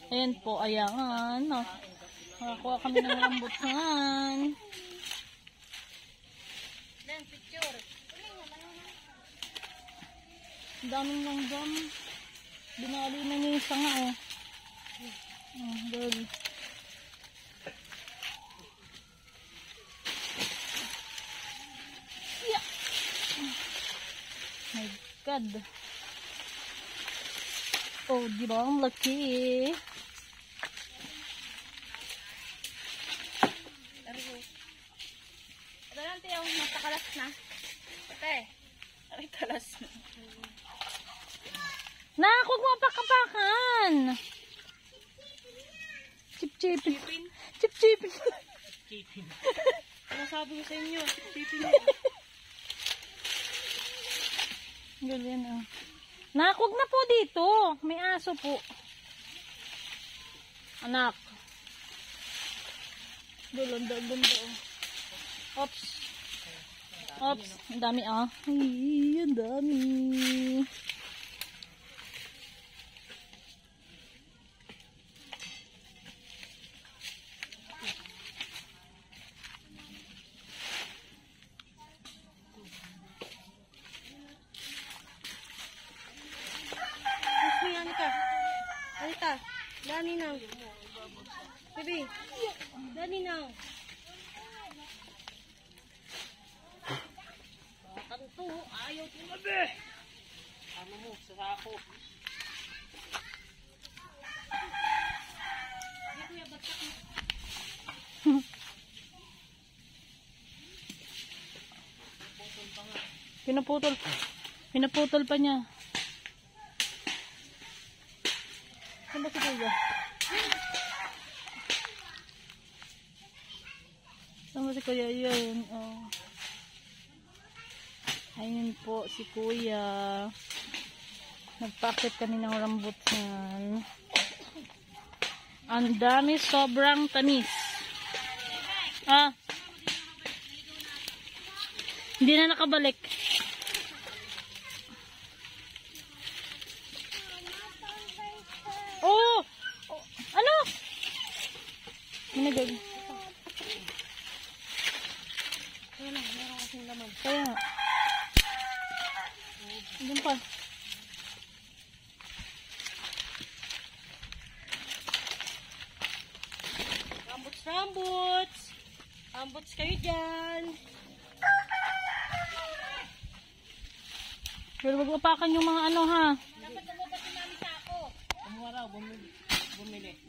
Ayan po, ayangan. Oh. Nakakuha kami ng rambutan. Picture. Daming langgam. Binali na niya yung sanga, oh. Girl. Yeah. My God. Oh, di ba? Ang laki. Ito lang tayo, napakalas na. Ate, ay kalas na. Nak, huwag mo pakapakan. Chip-chipin. Chip-chipin. Ano sabi ko sa inyo? Chip-chipin mo. Ganyan, oh. Nak, huwag na po dito. May aso po. Anak. Gulanda, ganda, oh. Ops. Ops. Ang dami, ah. Ay, ang dami. Alita, dani na. Baby, dani na. Kanto, ayaw tumabi. Ano mo, sa sako. Pinaputol. Pinaputol pa niya. Saan ba si Kuya? Saan ba si Kuya? Yun. Oh. Ayun po si Kuya. Nagpakit kanina ng rambutan. Ang dami, sobrang tamis. Ah. Hindi na nakabalik. Oh! Oh! Ano? Minagag. Kaya na, meron kasing laman. Kaya nga. Diyan pa. Rambuts, rambuts! Rambuts kayo dyan! Pero wag upakan yung mga ano, ha. Dapat lumabas yung namin sa ako. Kumuha raw, bumili.